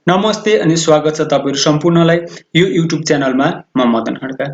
नमस्ते अनि स्वागत छ तपाईहरु सम्पूर्णलाई यो युट्युब च्यानलमा म मदन खड्का।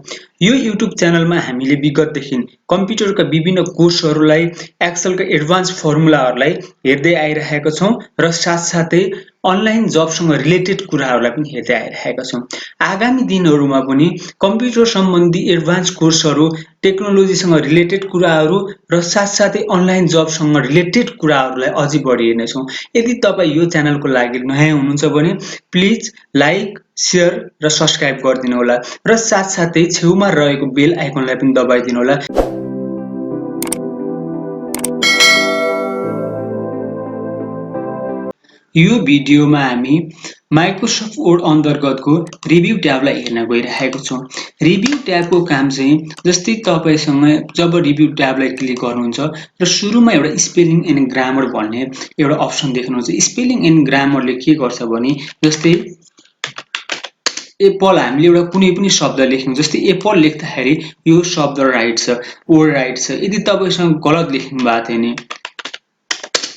यो युट्युब च्यानलमा हामीले विगतदेखि कम्प्युटरका विभिन्न कोर्सहरूलाई एक्सेलका एडभान्स फर्मुलाहरूलाई हेर्दै आइरहेका छौं र साथसाथै अनलाइन जबसँग रिलेटेड कुराहरूलाई पनि हेर्दै आइरहेका छौं। आगामी दिनहरुमा पनि कम्प्युटर सम्बन्धी एडभान्स कोर्सहरू, टेक्नोलोजीसँग रिलेटेड कुराहरू र साथसाथै अनलाइन जबसँग रिलेटेड कुराहरूलाई अझै बढी हेर्नेछौं। यदि तपाई यो च्यानलको लागि नयाँ हुनुहुन्छ भने प्लिज लाइक, शेयर र सब्स्क्राइब गरिदिनु होला र साथसाथै छेउमा रहेको बेल आइकनलाई पनि दबाइदिनु होला। यो भिडियोमा हामी माइक्रोसफ्ट वर्ड अन्तर्गतको रिभ्यू ट्याबलाई हेर्न गइरहेको छौं। रिभ्यू ट्याबको काम चाहिँ जस्तै तपाईसँग जब रिभ्यू ट्याबलाई क्लिक गर्नुहुन्छ र सुरुमा एउटा स्पेलिङ एन्ड ग्रामर भन्ने एउटा अप्सन देख्नुहुन्छ। स्पेलिङ एन्ड ग्रामरले के गर्छ भने जस्तै एप्पल हामीले एउटा कुनै पनि शब्द लेख्यौं, जस्तै एप्पल लेख्दाखेरि यो शब्द राइट छ, वर्ड राइट छ। यदि तपाईसँग गलत लेख्नु भएको थियो भने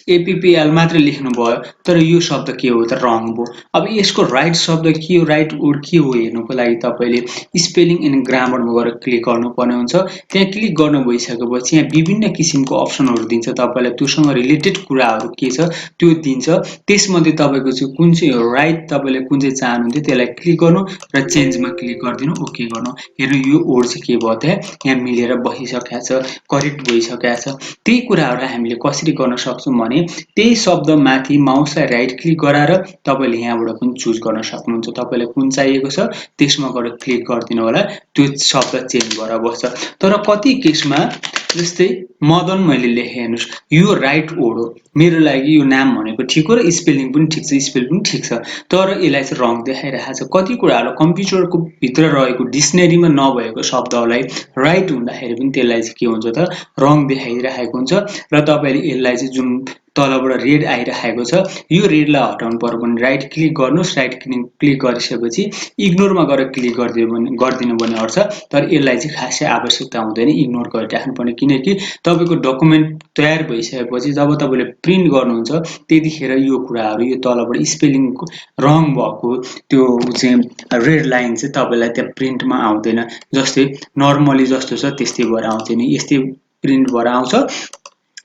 एपीपीएल मात्र लेख्नु भयो तर यो शब्द के हो त रङ भयो। अब यसको राइट शब्द के हो, राइट वर्ड के हो हेर्नुको लागि तपाईले स्पेलिङ एन्ड ग्रामरमा गएर क्लिक गर्नुपर्ने हुन्छ। त्यहाँ क्लिक गर्नु भइसकेपछि यहाँ विभिन्न किसिमको अप्सनहरु दिन्छ, तपाईलाई त्योसँग रिलेटेड कुराहरु के छ त्यो दिन्छ। त्यसमध्ये तपाईको चाहिँ कुन चाहिँ हो राइट, तपाईले कुन चाहिँ चाहनुहुन्छ त्यसलाई क्लिक गर्नु र चेन्जमा क्लिक गर्दिनु, ओके गर्नु। हेर्नु यो वर्ड चाहिँ के भयो त यहाँ मिलेर बसिसकेको छ, करेक्ट भइसकेको छ। त्यही कुराहरुलाई हामीले कसरी गर्न सक्छौं भने त्यही शब्द माथि माउसलाई राइट क्लिक गराएर तपाईले यहाँबाट पनि चुज गर्न सक्नुहुन्छ। तपाईलाई कुन चाहिएको छ त्यसमा गएर क्लिक गर्दिनु होला, त्यो शब्द चेन्ज भएर बस्छ। तर कति केसमा जस्तै मदन मैले लेखे, हेर्नुस् यो राइट वर्ड हो, मेरो लागि यो नाम भनेको ठीक हो र स्पेलिङ पनि ठीक छ, स्पेल पनि ठीक छ, तर यसलाई चाहिँ रङ देखाइरहेको छ। कति कुराहरु कम्प्युटरको भित्र रहेको डिक्सनरीमा नभएको शब्दलाई राइट हुँदाखेरि पनि त्यसलाई चाहिँ के हुन्छ त रङ देखाइरहेको हुन्छ र तपाईले यसलाई चाहिँ जुन तलबाट रेड आइरहेको छ यो रेडलाई हटाउनु पर्यो भने राइट क्लिक गर्नुस्, राइट क्लिक गरिसकेपछि इग्नोरमा गएर क्लिक गरिदिनु भने हट्छ। तर यसलाई चाहिँ खासै आवश्यकता हुँदैन, इग्नोर गरिराख्नु पर्ने, किनकि तपाईको डकुमेन्ट तयार भइसकेपछि जब तपाईले प्रिन्ट गर्नुहुन्छ त्यतिखेर यो कुराहरु यो तलबाट स्पेलिङको रङ भएको त्यो चाहिँ रेड लाइन चाहिँ तपाईलाई त्यहाँ प्रिन्टमा आउँदैन। जस्तै नर्मली जस्तो छ त्यस्तै भएर आउँछ नि, यस्तै प्रिन्ट भएर आउँछ।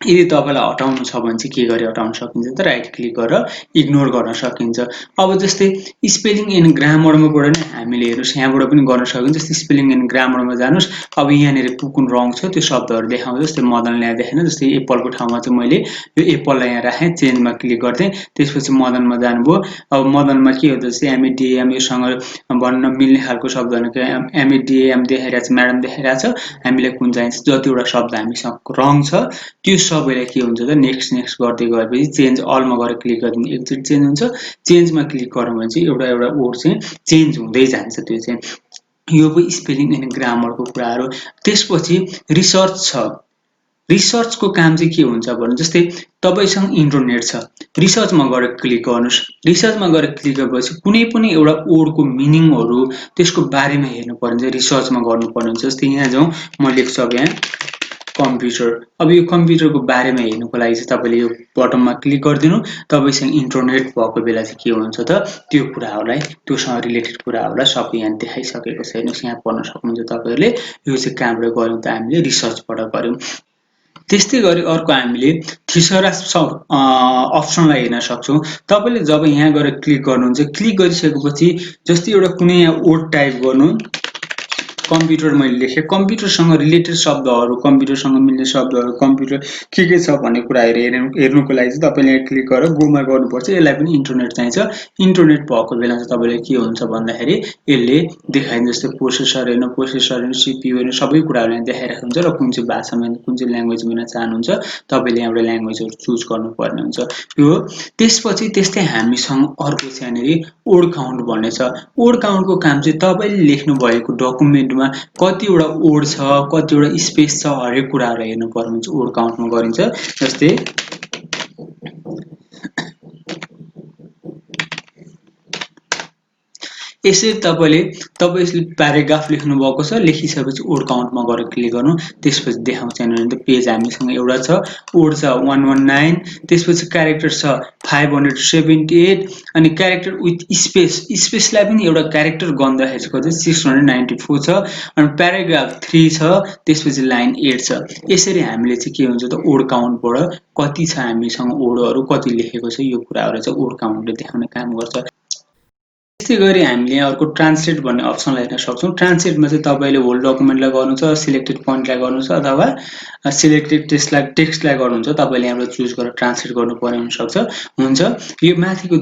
यदि तपाईलाई हटाउनु छ भने चाहिँ के गरी हटाउन सकिन्छ त राइट क्लिक गरेर इग्नोर गर्न सकिन्छ। अब जस्तै स्पेलिङ एन्ड ग्रामरमा गएर नि हामीले हेर्नुस् यहाँबाट पनि गर्न सकिन्छ। जस्तै स्पेलिङ एन्ड ग्रामरमा जानुस्, अब यहाँनेर कुन रङ छ त्यो शब्दहरु देखाउँछ। जस्तै मदन ल्या देखेन, जस्तै एप्पलको ठाउँमा चाहिँ मैले यो एप्पललाई यहाँ राखे, चेन्जमा क्लिक गर्थे, त्यसपछि मदनमा जानुभयो। अब मदनमा के हो जस्तै एमएडीएम योसँग भन्न मिल्ने खालको शब्द भनेको एमएडीएम देखाइरहेछ, म्याडम देखाइरहेछ। हामीलाई कुन चाहिन्छ, जतिवटा शब्द हामीसँग रङ छ त्यो सबैलाई के हुन्छ त नेक्स्ट नेक्स्ट गर्दै गएपछि चेन्ज अलमा गएर क्लिक गरिदिनु, एकचोटी चेन्ज हुन्छ। चेन्जमा क्लिक गर्नु भने चाहिँ एउटा एउटा वर्ड चाहिँ चेन्ज हुँदै जान्छ। त्यो चाहिँ यो पनि स्पेलिङ एन्ड ग्रामरको कुराहरु। त्यसपछि रिसर्च छ। रिसर्चको काम चाहिँ के हुन्छ भने जस्तै तपाईसँग इन्टरनेट छ, रिसर्चमा गएर क्लिक गर्नुस्। रिसर्चमा गएर क्लिक गरेपछि कुनै पनि एउटा वर्डको मिनिङहरु त्यसको बारेमा हेर्नु पर्ने चाहिँ रिसर्चमा गर्नुपर्ने हुन्छ। जस्तै यहाँ जाउँ, म लेख्छु अब यहाँ कम्प्युटर। अब यो कम्प्युटरको बारेमा हेर्नुको लागि चाहिँ तपाईले यो बटनमा क्लिक गरिदिनु। तपाईसँग इन्टरनेट भएको बेला चाहिँ के हुन्छ त त्यो कुराहरुलाई, त्योसँग रिलेटेड कुराहरुलाई सबै यहाँ देखाइसकेको छ। हेर्नुस् यहाँ पढ्न सक्नुहुन्छ तपाईहरुले। यो चाहिँ कहाँबाट गर्यौं त हामीले रिसर्चबाट गर्यौं। त्यस्तै गरी अर्को हामीले थिसरस अप्सनलाई हेर्न सक्छौं। तपाईले जब यहाँ गएर क्लिक गर्नुहुन्छ, क्लिक गरिसकेपछि जस्तै एउटा कुनै यहाँ वर्ड टाइप गर्नु, कम्प्युटर मैले लेखे, कम्प्युटरसँग रिलेटेड शब्दहरु, कम्प्युटरसँग मिल्ने शब्दहरु, कम्प्युटर के छ भन्ने कुरा हेर्नुको लागि चाहिँ तपाईले यहाँ क्लिक गरेर गोमा गर्नुपर्छ। यसलाई पनि इन्टरनेट चाहिन्छ। इन्टरनेट भएको बेला चाहिँ तपाईले के हुन्छ भन्दाखेरि यसले देखाइन्छ। जस्तै प्रोसेसर हेर्नु, सीपीयू हेर्नु, सबै कुराहरु यहाँ देखाइरहेको हुन्छ र कुन चाहिँ भाषामा, कुन चाहिँ ल्याङ्ग्वेजमा हेर्न चाहनुहुन्छ तपाईले यहाँबाट ल्याङ्ग्वेजहरु चुज गर्नुपर्ने हुन्छ। यो त्यसपछि त्यस्तै हामीसँग अर्को छ यहाँनेरि वर्ड काउन्ट भन्ने छ। वर्ड काउन्टको काम चाहिँ तपाईले लेख्नु भएको डकुमेन्टमा कतिवटा वर्ड छ, कतिवटा स्पेस छ, हरेक कुराहरु हेर्नु पर्ने हुन्छ। वर्ड काउन्टमा गरिन्छ। जस्तै यसरी तपाईले प्याराग्राफ लेख्नु भएको छ, लेखिसकेपछि वर्ड काउन्टमा गएर क्लिक गर्नु, त्यसपछि देखाउँछ यहाँनिर त पेज हामीसँग एउटा छ, वर्ड छ 119, त्यसपछि क्यारेक्टर छ 578 अनि क्यारेक्टर विथ स्पेस, स्पेसलाई पनि एउटा क्यारेक्टर गर्दाखेरि चाहिँ कति 694 छ अनि प्याराग्राफ 3 छ, त्यसपछि लाइन 8 छ। यसरी हामीले चाहिँ के हुन्छ त वर्ड काउन्टबाट कति छ हामीसँग वर्डहरु कति लेखेको छ यो कुराहरु चाहिँ वर्ड काउन्टले देखाउने काम गर्छ। त्यस्तै गरी हामीले यहाँ अर्को ट्रान्सलेट भन्ने अप्सनलाई हेर्न सक्छौं। ट्रान्सलेटमा चाहिँ तपाईले होल डकुमेन्टलाई गर्नु छ, सिलेक्टेड पोइन्टलाई गर्नु छ अथवा सिलेक्टेड टेक्स्टलाई गर्नुहुन्छ। तपाईले यहाँबाट चुज गरेर ट्रान्सलेट गर्नुपर्ने हुन सक्छ हुन्छ। यो माथिको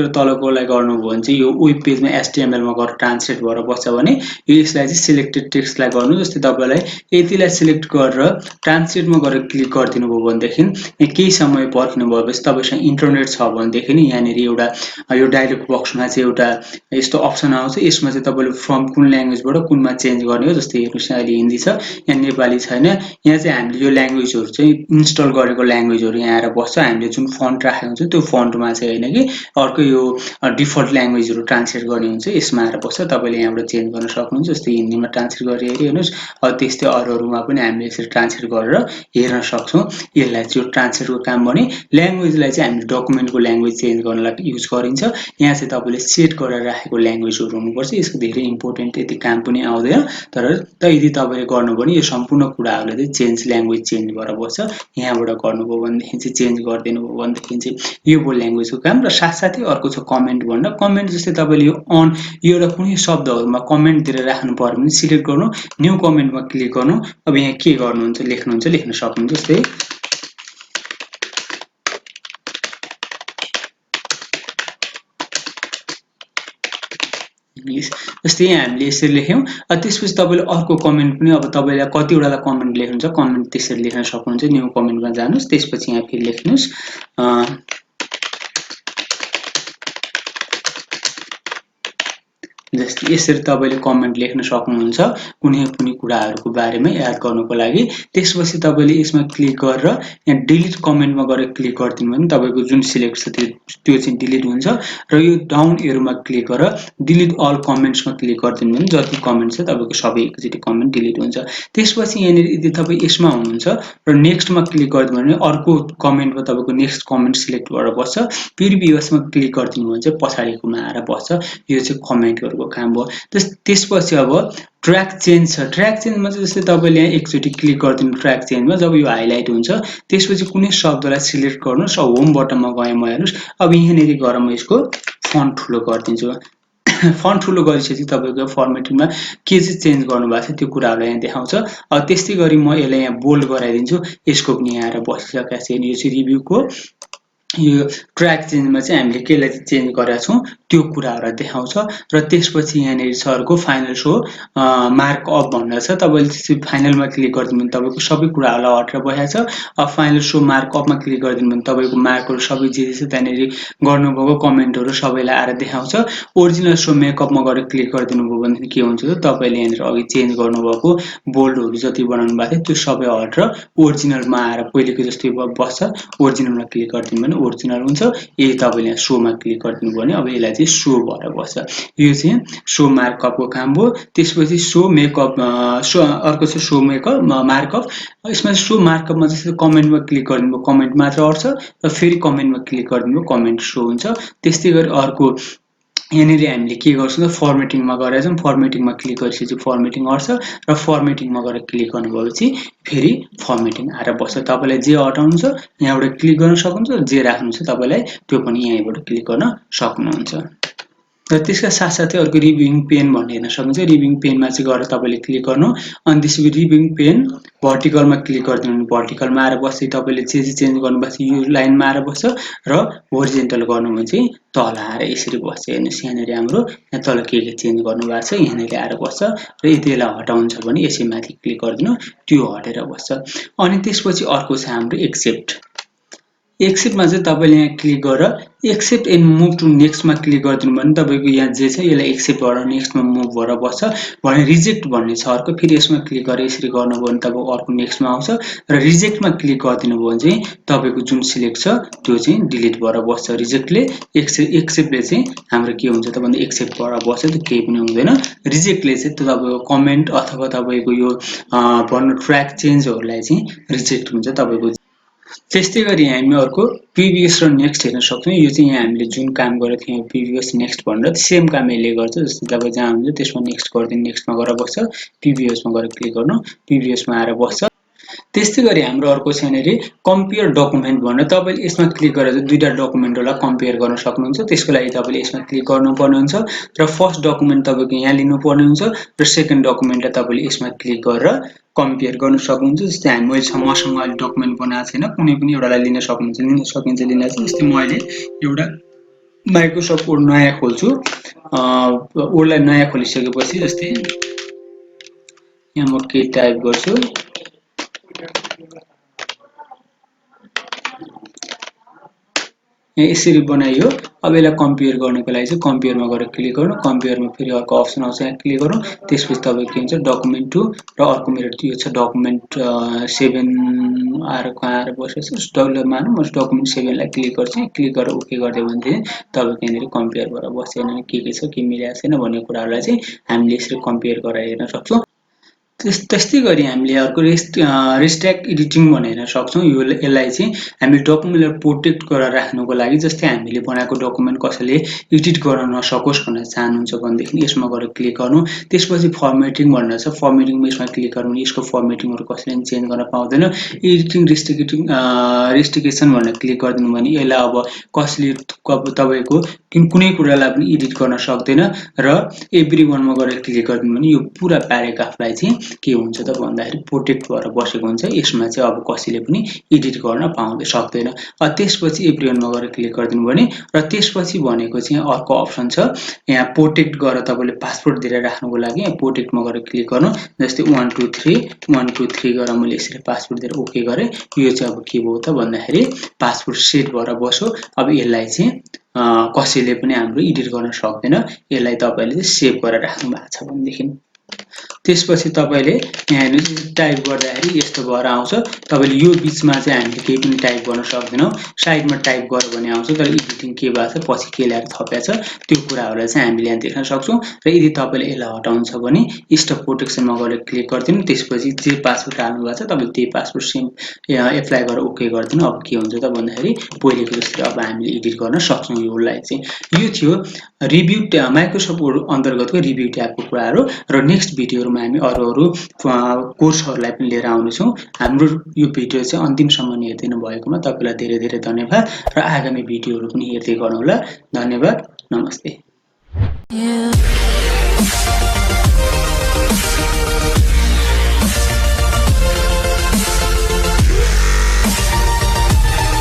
र तलकोलाई गर्नुभयो भने चाहिँ यो वेब पेजमा एचटीएमएल मा गएर ट्रान्सलेट भएर बस्छ भने यसलाई चाहिँ सिलेक्टेड टेक्स्टलाई गर्नु। जस्तै तपाईलाई यतिलाई सिलेक्ट गरेर ट्रान्सलेटमा गएर क्लिक गरिदिनु भयो भनेदेखि केही समय पर्खिनु भएपछि तपाईसँग इन्टरनेट छ भनेदेखि यहाँनिर एउटा यो डायलग बक्समा चाहिँ एउटा यस्तो अप्सन आउँछ। यसमा चाहिँ तपाईले फ्रम कुन ल्याङ्ग्वेजबाट कुनमा चेन्ज गर्ने हो। जस्तै हेर्नुस् अहिले हिन्दी छ, यहाँ नेपाली छैन। यहाँ चाहिँ हामीले यो ल्याङ्ग्वेजहरु चाहिँ इन्स्टल गरेको ल्याङ्ग्वेजहरु यहाँ आएर बस्छ। हामीले जुन फन्ट राखेको हुन्छ त्यो फन्टमा चाहिँ हैन कि अर्को यो डिफल्ट ल्याङ्ग्वेजहरु ट्रान्सलेट गर्ने हुन्छ, यसमा आएर बस्छ। तपाईले यहाँबाट चेन्ज गर्न सक्नुहुन्छ। जस्तै हिन्दीमा ट्रान्सलेट गरे हेर्नुस्, त्यस्तै अरूहरुमा पनि हामीले यसरी ट्रान्सलेट गरेर हेर्न सक्छौं। यसलाई चाहिँ ट्रान्सलेटको काम भने ल्याङ्ग्वेजलाई चाहिँ हामीले डकुमेन्टको ल्याङ्ग्वेज चेन्ज गर्नलाई युज गरिन्छ। यहाँ चाहिँ तपाईले सेट गरेर राखेको ल्याङ्ग्वेजहरु हुनुपर्छ। यसको धेरै इम्पोर्टेन्ट यति काम पनि आउँदैन, तर यदि तपाईले गर्नु भने यो सम्पूर्ण कुराहरुले चाहिँ चेन्ज ल्याङ्ग्वेज चेन्ज भएर बस्छ। यहाँबाट गर्नुभयो भनेदेखि चाहिँ चेन्ज गरिदिनु भयो भनेदेखि चाहिँ यो भयो ल्याङ्ग्वेजको काम। र साथसाथै अर्को छ कमेन्ट भन्न। कमेन्ट जस्तै तपाईले यो एउटा कुनै शब्दहरुमा कमेन्ट दिएर राख्नु पर्यो भने सिलेक्ट गर्नु, न्यू कमेन्टमा क्लिक गर्नु। अब यहाँ के गर्नुहुन्छ लेख्नुहुन्छ लेख्न सक्नुहुन्छ। जस्तै जस्तै यहाँ हामीले यसरी लेख्यौं। त्यसपछि तपाईले अर्को कमेन्ट पनि अब तपाईलाई कतिवटालाई कमेन्ट लेख्नुहुन्छ कमेन्ट त्यसरी लेख्न सक्नुहुन्छ। न्यू कमेन्टमा जानुस्, त्यसपछि यहाँ फेरि लेख्नुस् जस्तै यसरी तपाईले कमेन्ट लेख्न सक्नुहुन्छ कुनै पनि कुराहरुको बारेमा याद गर्नको लागि। त्यसपछि तपाईले यसमा क्लिक गरेर यहाँ डिलिट कमेन्टमा गएर क्लिक गर्दिनु भने तपाईको जुन सिलेक्ट छ त्यो चाहिँ डिलिट हुन्छ। र यो डाउन एरोमा क्लिक गरेर डिलिट अल कमेन्ट्समा क्लिक गर्दिनु भने जति कमेन्ट छ तपाईको सबै एकचोटी कमेन्ट डिलिट हुन्छ। त्यसपछि यहाँनिर यदि तपाई यसमा हुनुहुन्छ र नेक्स्टमा क्लिक गर्दिनु भने अर्को कमेन्टमा तपाईको नेक्स्ट कमेन्ट सिलेक्ट भएर बस्छ। प्रिभियसमा क्लिक गर्दिनु भने चाहिँ पछाडीकोमा आएर बस्छ। यो चाहिँ कमेन्टहरुको काम भयो। त्यसपछि अब ट्र्याक चेन्ज छ। ट्र्याक चेन्जमा चाहिँ जस्तै तपाईले यहाँ एकचोटी क्लिक गर्दिनु ट्र्याक चेन्जमा, जब यो हाइलाइट हुन्छ त्यसपछि कुनै शब्दलाई सिलेक्ट गर्नुस् र होम बटनमा गए म हेर्नुस्। अब यहाँनेरि गएर म यसको फन्ट ठुलो गरिदिन्छु। फन्ट ठुलो गरिसकेपछि तपाईको फर्मेटिङमा के चाहिँ चेन्ज गर्नु भएको छ त्यो कुराहरु यहाँ देखाउँछ। अब त्यस्तै गरी म यसलाई यहाँ बोल्ड गराइदिन्छु। यसको पनि यहाँ आएर बसिसकेको छ। यो चाहिँ रिभ्युको यो ट्र्याक चेन्जमा चाहिँ हामीले केलाई चेन्ज गरेका छौं त्यो कुराहरु देखाउँछ। र त्यसपछि यहाँनेरि छ अर्को फाइनल शो मार्क अप भनेर छ। तपाईले चाहिँ फाइनलमा क्लिक गर्दिनु भने तपाईको सबै कुराहरुलाई हटेर बसेको छ। अब फाइनल शो मार्क अपमा क्लिक गर्दिनु भने तपाईको मार्कहरु सबै जे छ त्यहाँनेरि गर्नुभएको कमेन्टहरु सबैलाई आएर देखाउँछ। ओरिजिनल शो मेकअपमा गएर क्लिक गरिदिनु भयो भने के हुन्छ त तपाईले यहाँनेरि अघि चेन्ज गर्नुभएको बोल्डहरु जति बनाउनु भएको थियो त्यो सबै हटेर ओरिजिनलमा आएर पहिलेको जस्तै बस्छ। ओरिजिनलमा क्लिक गरिदिनु भने ओरिजिनल हुन्छ। यदि तपाईले यहाँ शोमा क्लिक गरिदिनु भयो भने अब यसलाई चाहिँ शो भएर बस्छ। यो चाहिँ शो मार्कअपको काम भयो। त्यसपछि शो मेकअप अर्को छ शो मेकअप मार्कअप। यसमा शो मार्कअपमा जस्तै कमेन्टमा क्लिक गरिदिनु भयो कमेन्ट मात्र हट्छ र फेरि कमेन्टमा क्लिक गरिदिनु भयो कमेन्ट शो हुन्छ। त्यस्तै गरी अर्को यहाँनेरि हामीले के गर्छौं त फर्मेटिङमा गएर चाहिँ फर्मेटिङमा क्लिक गरिसकेपछि फर्मेटिङ हट्छ र फर्मेटिङमा गएर क्लिक गर्नुभएपछि फेरि फर्मेटिङ आएर बस्छ। तपाईलाई जे हटाउनु छ यहाँबाट क्लिक गर्न सक्नुहुन्छ, जे राख्नु छ तपाईलाई त्यो पनि यहीँबाट क्लिक गर्न सक्नुहुन्छ। र त्यसका साथसाथै अर्को रिभ्युइङ पेन भन्ने हेर्न सक्नुहुन्छ। रिभ्युइङ पेनमा चाहिँ गएर तपाईले क्लिक गर्नु अनि त्यसपछि रिभ्युइङ पेन भर्टिकलमा क्लिक गरिदिनु भने भर्टिकलमा आएर बस्छ। तपाईले जे चेन्ज गर्नुभएको छ यो लाइनमा आएर बस्छ र होरिजेन्टल गर्नु भने चाहिँ तल आएर यसरी बस्छ। हेर्नुस् यहाँनेरि हाम्रो यहाँ तल के चेन्ज गर्नु भएको छ यहाँनेरि आएर बस्छ र यतिलाई हटाउनु छ भने यसै माथि क्लिक गरिदिनु त्यो हटेर बस्छ। अनि त्यसपछि अर्को छ हाम्रो एक्सेप्ट। एक्सेप्टमा चाहिँ तपाईँले यहाँ क्लिक गरेर एक्सेप्ट एन्ड मुभ टु नेक्स्टमा क्लिक गरिदिनु भयो भने तपाईँको यहाँ जे छ यसलाई एक्सेप्ट गरेर नेक्स्टमा मुभ भएर बस्छ भने रिजेक्ट भन्ने छ अर्को फेरि यसमा क्लिक गरेर यसरी गर्नुभयो भने तपाईँको अर्को नेक्स्टमा आउँछ र रिजेक्टमा क्लिक गरिदिनु भयो भने चाहिँ तपाईँको जुन सिलेक्ट छ त्यो चाहिँ डिलिट भएर बस्छ रिजेक्टले एक्सेप्टले चाहिँ हाम्रो के हुन्छ त भन्दा एक्सेप्ट भएर बस्छ त्यो केही पनि हुँदैन रिजेक्टले चाहिँ तपाईँको कमेन्ट अथवा तपाईँको यो भन्नु ट्र्याक चेन्जहरूलाई चाहिँ रिजेक्ट हुन्छ तपाईँको त्यस्तै गरी हामी अर्को प्रिभियस र नेक्स्ट हेर्न सक्छौँ यो चाहिँ यहाँ हामीले जुन काम गरेको थियौँ प्रिभियस नेक्स्ट भनेर सेम काम यसले गर्छ जस्तै तपाईँ जहाँ हुन्छ त्यसमा नेक्स्ट गरिदिनु नेक्स्टमा गएर बस्छ प्रिभियसमा गएर क्लिक गर्नु प्रिभियसमा आएर बस्छ त्यस्तै गरी हाम्रो अर्को छ यहाँनिर कम्पेयर डकुमेन्ट भनेर तपाईँले यसमा क्लिक गरेर दुईवटा डकुमेन्टहरूलाई कम्पेयर गर्न सक्नुहुन्छ त्यसको लागि तपाईँले यसमा क्लिक गर्नुपर्ने हुन्छ र फर्स्ट डकुमेन्ट तपाईँको यहाँ लिनुपर्ने हुन्छ र सेकेन्ड डकुमेन्टलाई तपाईँले यसमा क्लिक गरेर कम्पेयर गर्न सक्नुहुन्छ जस्तै मसँग अहिले डकुमेन्ट बनाएको छैन कुनै पनि एउटालाई लिन सकिन्छ लिन चाहिँ जस्तै म अहिले एउटा माइक्रोसफ्ट वर्ड नयाँ खोल्छु वर्डलाई नयाँ खोलिसकेपछि जस्तै यहाँ म के टाइप गर्छु यहाँ यसरी बनाइयो अब यसलाई कम्पेयर गर्नको लागि चाहिँ कम्पेयरमा गएर क्लिक गर्नु कम्पेयरमा फेरि अर्को अप्सन आउँछ यहाँ क्लिक गर्नु त्यसपछि तपाईँको के हुन्छ डकुमेन्ट 2 र अर्को मेरो यो छ डकुमेन्ट 7 आएर कहाँ आएर बसेको छ डकुमेन्ट मानौँ म डकुमेन्ट 7 लाई क्लिक गर्छु क्लिक गरेर ओके गरिदियो भने चाहिँ तपाईँको यहाँनिर कम्पेयर भएर बस्छ यहाँनिर के छ के मिलेको छैन भन्ने कुराहरूलाई चाहिँ हामीले यसरी कम्पेयर गरेर हेर्न सक्छौँ त्यस्तै गरी हामीले अर्को रेस्ट्रिक्ट एडिटिङ भनेर हेर्न सक्छौँ यसलाई चाहिँ हामीले डकुमेन्टलाई प्रोटेक्ट गरेर राख्नुको लागि जस्तै हामीले बनाएको डकुमेन्ट कसैले एडिट गर्न नसकोस् भनेर चाहनुहुन्छ भनेदेखि यसमा गएर क्लिक गर्नु त्यसपछि फर्मेटिङ भनेर छ फर्मेटिङमा यसमा क्लिक गर्नु यसको फर्मेटिङहरू कसैले पनि चेन्ज गर्न पाउँदैन एडिटिङ रेस्ट्रिक्सन भनेर क्लिक गरिदिनु भने यसलाई अब कसैले तपाईँको कुनै कुरालाई पनि एडिट गर्न सक्दैन र एभ्री वानमा गएर क्लिक गरिदिनु भने यो पुरा प्याराग्राफलाई चाहिँ के हुन्छ त भन्दाखेरि प्रोटेक्ट भएर बसेको हुन्छ यसमा चाहिँ अब कसैले पनि एडिट गर्न सक्दैन त्यसपछि एभ्री वानमा गएर क्लिक गरिदिनु भने र त्यसपछि भनेको चाहिँ अर्को अप्सन छ यहाँ प्रोटेक्ट गरेर तपाईँले पासवर्ड दिएर राख्नुको लागि यहाँ प्रोटेक्टमा गएर क्लिक गर्नु जस्तै 123 गरेर मैले यसरी पासवर्ड दिएर ओके गरेँ यो चाहिँ अब के भयो त भन्दाखेरि पासवर्ड सेट भएर बस्यो अब यसलाई चाहिँ कसैले पनि हाम्रो एडिट गर्न सक्दैन यसलाई तपाईँले चाहिँ सेभ गरेर राख्नु भएको छ भनेदेखि त्यसपछि तपाईँले यहाँ टाइप गर्दाखेरि यस्तो भएर आउँछ तपाईँले यो बिचमा चाहिँ हामीले केही पनि टाइप गर्न सक्दैनौँ साइडमा टाइप गर्यो भने आउँछ तर एडिटिङ के भएको छ पछि के ल्याएर थपेको छ त्यो कुराहरूलाई चाहिँ हामीले यहाँ देख्न सक्छौँ र यदि तपाईँले यसलाई हटाउनु छ भने स्टप प्रोटेक्सनमा गएर क्लिक गरिदिनु त्यसपछि जे पासवर्ड हाल्नु भएको छ तपाईँले त्यही पासवर्ड सेम एप्लाई गरेर ओके गरिदिनु अब के हुन्छ त भन्दाखेरि पहिलेको जस्तै अब हामीले एडिट गर्न सक्छौँ योलाई चाहिँ यो थियो रिभ्यू माइक्रोसफ्ट वर्ड अन्तर्गतको रिभ्यू ट्याबको कुराहरू र नेक्स्ट भिडियोहरूमा हामी अरू कोर्सहरूलाई पनि लिएर आउनेछौँ हाम्रो यो भिडियो चाहिँ अन्तिमसम्म हेरिदिनु भएकोमा तपाईँलाई धेरै धेरै धन्यवाद र आगामी भिडियोहरू पनि हेर्दै गर्नुहोला धन्यवाद नमस्ते